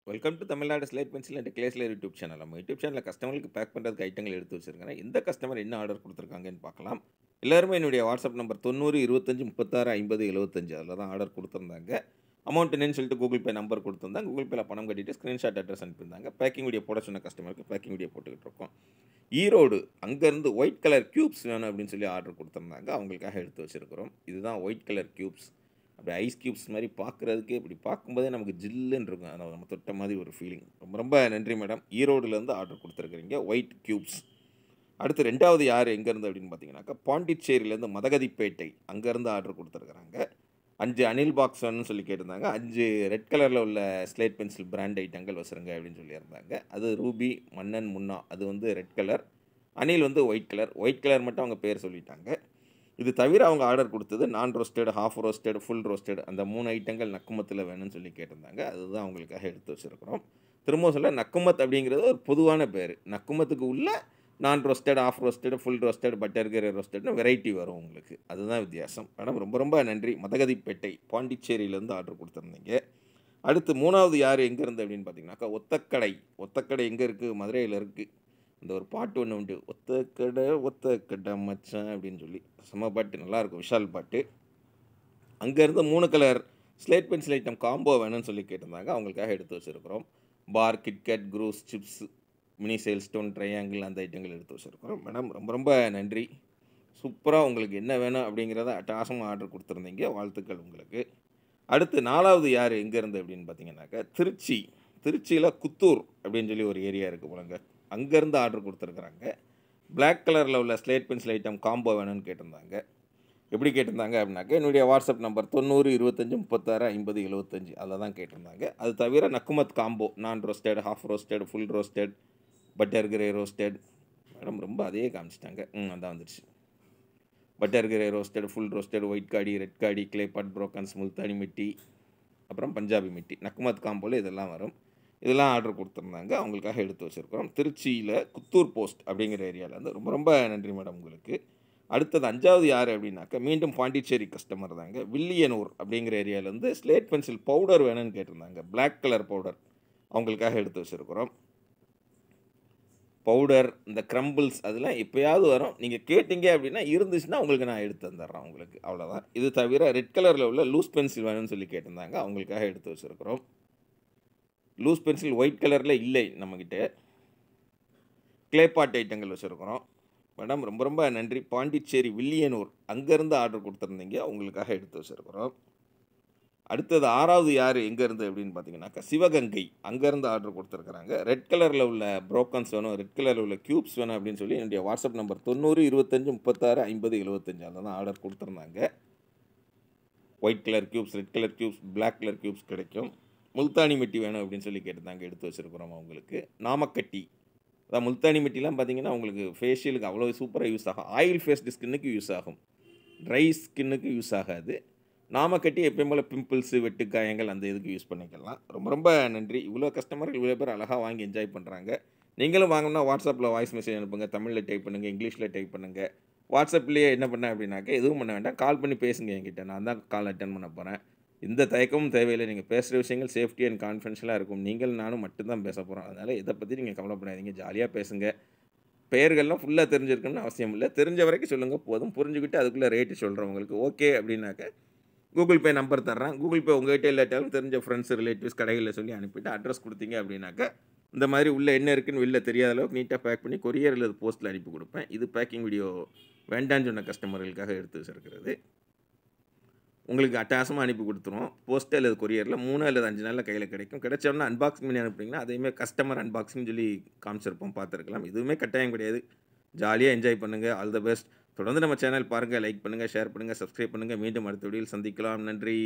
Welcome to Tamil Nadu slate pencil and கிளேஸ்லர் YouTube channel. நம்ம YouTube சேனலில் கஸ்டமருக்கு பேக் பண்ணுறதுக்கு ஐட்டங்கள் எடுத்து வச்சிருக்கேன். எந்த கஸ்டமர் என்ன ஆர்டர் கொடுத்துருக்காங்கன்னு பார்க்கலாம். எல்லாருமே என்னுடைய வாட்ஸ்அப் நம்பர் 90 25 36 50 75 அதில் தான் ஆர்டர் கொடுத்துருந்தாங்க. அமௌண்ட் என்னன்னு சொல்லிட்டு கூகுள் பே நம்பர் கொடுத்துருந்தாங்க. கூகுள் பேல பணம் கட்டிட்டு ஸ்க்ரீன்ஷாட் அட்ரஸ் அனுப்பியிருந்தாங்க. பேக்கிங் வீடியோ போட சொன்ன கஸ்டமருக்கு பேக்கிங் வீடியோ போட்டுக்கிட்டு இருக்கோம். ஈரோடு அங்கேருந்து ஒயிட் கலர் க்யூப்ஸ் வேணும் அப்படின்னு சொல்லி ஆர்டர் கொடுத்துருந்தாங்க. அவங்களுக்காக எடுத்து வச்சிருக்கிறோம். இதுதான் ஒயிட் கலர் க்யூப்ஸ். அப்படி ஐஸ் க்யூப்ஸ் மாதிரி பார்க்குறதுக்கே இப்படி பார்க்கும்போதே நமக்கு ஜில்லுன்னு இருக்கும். அதை நம்ம தொட்ட மாதிரி ஒரு ஃபீலிங். ரொம்ப ரொம்ப நன்றி மேடம். ஈரோடுலேருந்து ஆர்டர் கொடுத்துருக்குறீங்க ஒயிட் க்யூப்ஸ். அடுத்து ரெண்டாவது யார் எங்கேருந்து அப்படின்னு பார்த்தீங்கன்னாக்கா பாண்டிச்சேரியிலேருந்து மதகதிப்பேட்டை அங்கேருந்து ஆர்டர் கொடுத்துருக்குறாங்க. 5 அனில் பாக்ஸ் வேணும்னு சொல்லி கேட்டிருந்தாங்க. 5 ரெட் கலரில் உள்ள ஸ்லேட் பென்சில் பிராண்ட் ஐட்டங்கள் வச்சுருங்க அப்படின்னு சொல்லியிருந்தாங்க. அது ரூபி, மன்னன், முன்னா அது வந்து ரெட் கலர். அனில் வந்து ஒயிட் கலர். ஒயிட் கலர் மட்டும் அவங்க பேர் சொல்லிட்டாங்க. இது தவிர அவங்க ஆர்டர் கொடுத்தது நான் roasted, half roasted, full roasted அந்த 3 ஐட்டங்கள் நக்குமத்தில் வேணும்னு சொல்லி கேட்டிருந்தாங்க. அதுதான் அவங்களுக்காக எடுத்து வச்சுருக்கிறோம். திரும்பவும் சொல்ல, நக்குமத் அப்படிங்கிறது ஒரு பொதுவான பேர். நக்குமத்துக்கு உள்ள நான் roasted, half roasted, full roasted, butter கீரை ரோஸ்டட்னு வெரைட்டி வரும் உங்களுக்கு. அதுதான் வித்தியாசம். மேடம் ரொம்ப ரொம்ப நன்றி. மதகதிப்பேட்டை பாண்டிச்சேரியிலேருந்து ஆர்டர் கொடுத்துருந்தீங்க. அடுத்து 3வது யார் எங்கேருந்து அப்படின்னு பார்த்தீங்கன்னாக்கா ஒத்தக்கடை. ஒத்தக்கடை எங்கே இருக்குது? மதுரையில் இருக்குது. இந்த ஒரு பாட்டு ஒன்று உண்டு, ஒத்த கடை மச்சான் அப்படின்னு சொல்லி. செம்ம பாட்டு, நல்லாயிருக்கும், விஷால் பாட்டு. அங்கேருந்து 3 colour slate pencil item combo வேணும்னு சொல்லி கேட்டிருந்தாங்க. அவங்களுக்காக எடுத்து வச்சுருக்கிறோம். பார், கிட்கேட், குரூஸ், சிப்ஸ், மினி சேல் ஸ்டோன், ட்ரையாங்கிள் அந்த ஐட்டங்கள் எடுத்து வச்சுருக்கிறோம். மேடம் ரொம்ப ரொம்ப நன்றி. சூப்பராக உங்களுக்கு என்ன வேணும் அப்படிங்கிறத அட்டகாசமாக ஆர்டர் கொடுத்துருந்தீங்க. வாழ்த்துக்கள் உங்களுக்கு. அடுத்து 4வது யார் எங்கேருந்து அப்படின்னு பார்த்தீங்கன்னாக்கா திருச்சி. திருச்சியில் குத்தூர் அப்படின்னு சொல்லி ஒரு ஏரியா இருக்குது போலங்க. அங்கேருந்து ஆர்டர் கொடுத்துருக்குறாங்க. பிளாக் கலரில் உள்ள ஸ்லேட் பென்சில் ஐட்டம் காம்போ வேணும்னு கேட்டிருந்தாங்க. எப்படி கேட்டிருந்தாங்க அப்படின்னாக்க என்னுடைய வாட்ஸ்அப் நம்பர் 90 25 36 50 75 அதில் தான் கேட்டிருந்தாங்க. அது தவிர நக்குமத் காம்போ நான் roasted, half roasted, full roasted, butter grey roasted. Madam ரொம்ப அதே காமிச்சிட்டாங்க. அதான் வந்துடுச்சு. Butter grey roasted, full roasted, white காடி, ரெட் காடி, கிளே பாட், புரோக்கன்ஸ், முல்தானி மிட்டி, அப்புறம் பஞ்சாபி மிட்டி, நக்குமத் காம்போவில் இதெல்லாம் வரும். இதெல்லாம் ஆர்டர் கொடுத்துருந்தாங்க. அவங்களுக்காக எடுத்து வச்சுருக்கிறோம். திருச்சியில் குத்தூர் போஸ்ட் அப்படிங்கிற ஏரியாவிலேருந்து. ரொம்ப ரொம்ப நன்றி மேடம் உங்களுக்கு. அடுத்தது 5வது யார் அப்படின்னாக்கா மீண்டும் பாண்டிச்சேரி கஸ்டமர் தாங்க. வில்லியனூர் அப்படிங்கிற ஏரியாவிலேருந்து ஸ்லேட் பென்சில் பவுடர் வேணும்னு கேட்டிருந்தாங்க. பிளாக் கலர் பவுடர் அவங்களுக்காக எடுத்து வச்சுருக்கிறோம். பவுடர், இந்த க்ரம்பிள்ஸ் அதெல்லாம் எப்போயாவது வரும். நீங்கள் கேட்டிங்க அப்படின்னா இருந்துச்சுன்னா உங்களுக்கு நான் எடுத்து தந்துடுறேன் உங்களுக்கு. அவ்வளோதான். இது தவிர ரெட் கலரில் உள்ள லூஸ் பென்சில் வேணும்னு சொல்லி கேட்டிருந்தாங்க. அவங்களுக்காக எடுத்து வச்சுருக்கிறோம். லூஸ் பென்சில் ஒயிட் கலரில் இல்லை நம்மக்கிட்ட. கிளே பாட் ஐட்டங்கள் வச்சுருக்கிறோம். மேடம் ரொம்ப ரொம்ப நன்றி. பாண்டிச்சேரி வில்லியனூர் அங்கேருந்து ஆர்டர் கொடுத்துருந்தீங்க. உங்களுக்காக எடுத்து வச்சுருக்கிறோம். அடுத்தது 6வது யார் எங்கேருந்து அப்படின்னு பார்த்தீங்கன்னாக்கா சிவகங்கை அங்கேருந்து ஆர்டர் கொடுத்துருக்குறாங்க. ரெட் கலரில் உள்ள புரோக்கன்ஸ் வேணும், ரெட் கலரில் உள்ள க்யூப்ஸ் வேணும் அப்படின்னு சொல்லி என்னுடைய வாட்ஸ்அப் நம்பர் 90 25 36 50 75 அதில் தான் ஆர்டர் கொடுத்துருந்தாங்க. White colour cubes, red colour cubes, black colour cubes கிடைக்கும். முல்தானி மிட்டி வேணும் அப்படின்னு சொல்லி கேட்டிருந்தாங்க. எடுத்து வச்சுருக்குறோம் அவங்களுக்கு. நாமக்கட்டி, அதான் முல்தானி மிட்டிலாம் பார்த்தீங்கன்னா உங்களுக்கு ஃபேஷியலுக்கு அவ்வளோ சூப்பராக யூஸ் ஆகும். ஆயில் ஃபேஸ்டு ஸ்கின்னுக்கு யூஸ் ஆகும், ட்ரை ஸ்கின்னுக்கு யூஸ் ஆகாது. நாமக்கட்டி எப்பயும் போல் பிம்பிள்ஸு, வெட்டுக்காயங்கள் அந்த இதுக்கு யூஸ் பண்ணிக்கலாம். ரொம்ப ரொம்ப நன்றி. இவ்வளோ கஸ்டமர் இவ்வளோ பேர் அழகாக வாங்கி என்ஜாய் பண்ணுறாங்க. நீங்களும் வாங்கினா வாட்ஸ்அப்பில் வாய்ஸ் மெசேஜ் அனுப்புங்க. தமிழில் டைப் பண்ணுங்கள், இங்கிலீஷில் டைப் பண்ணுங்கள். வாட்ஸ்அப்லேயே என்ன பண்ணேன் அப்படின்னாக்க எதுவும் பண்ண வேண்டாம், கால் பண்ணி பேசுங்க என்கிட்ட. நான் தான் கால் அட்டன் பண்ண போகிறேன். எந்த தயக்கமும் தேவையில்லை. நீங்கள் பேசுகிற விஷயங்கள் சேஃப்டி அண்ட் கான்ஃபிடென்ஷியலாக இருக்கும். நீங்கள் நானும் மட்டும்தான் பேச போகிறோம். அதனால் இதை பற்றி நீங்கள் கவலைப்படாதீங்க. ஜாலியாக பேசுங்க. பெயர்கள்லாம் ஃபுல்லாக தெரிஞ்சிருக்கணும்னு அவசியம் இல்லை. தெரிஞ்ச வரைக்கும் சொல்லுங்கள் போதும். புரிஞ்சுக்கிட்டு அதுக்குள்ளே ரேட்டு சொல்கிறேன் உங்களுக்கு. ஓகே அப்படின்னாக்க கூகுள் பே நம்பர் தர்றேன். கூகுள் பே உங்கள்கிட்ட இல்லாட்டாலும் தெரிஞ்ச ஃப்ரெண்ட்ஸ், ரிலேட்டிவ்ஸ் கடைகளில் சொல்லி அனுப்பிட்டு அட்ரஸ் கொடுத்தீங்க அப்படின்னாக்கா இந்த மாதிரி உள்ளே என்ன இருக்குன்னு வெளில தெரியாத அளவுக்கு நீட்டாக பேக் பண்ணி கொரியர் அல்லது போஸ்ட்டில் அனுப்பி கொடுப்பேன். இது பேக்கிங் வீடியோ வேண்டான்னு சொன்ன கஸ்டமர்களுக்காக எடுத்து வச்சிருக்கிறது. உங்களுக்கு அட்டகாசமாக அனுப்பி கொடுத்துருவோம். போஸ்ட்டு அல்லது கொரியரில் 3 அல்லது 5 நாளில் கையில் கிடைக்கும். கிடைச்சோன்னா அன்பாக்சிங் பண்ணி அனுப்புனீங்கன்னா அதையுமே கஸ்டமர் அன்பாக்சிங் சொல்லி காமிச்சிருப்போம், பார்த்துருக்கலாம். இதுவுமே கட்டாயம் கிடையாது. ஜாலியாக என்ஜாய் பண்ணுங்கள். All the best. தொடர்ந்து நம்ம சேனல் பாருங்கள், லைக் பண்ணுங்கள், ஷேர் பண்ணுங்கள், சப்ஸ்கிரைப் பண்ணுங்கள். மீண்டும் அடுத்த வீடியோவில் சந்திக்கலாம். நன்றி.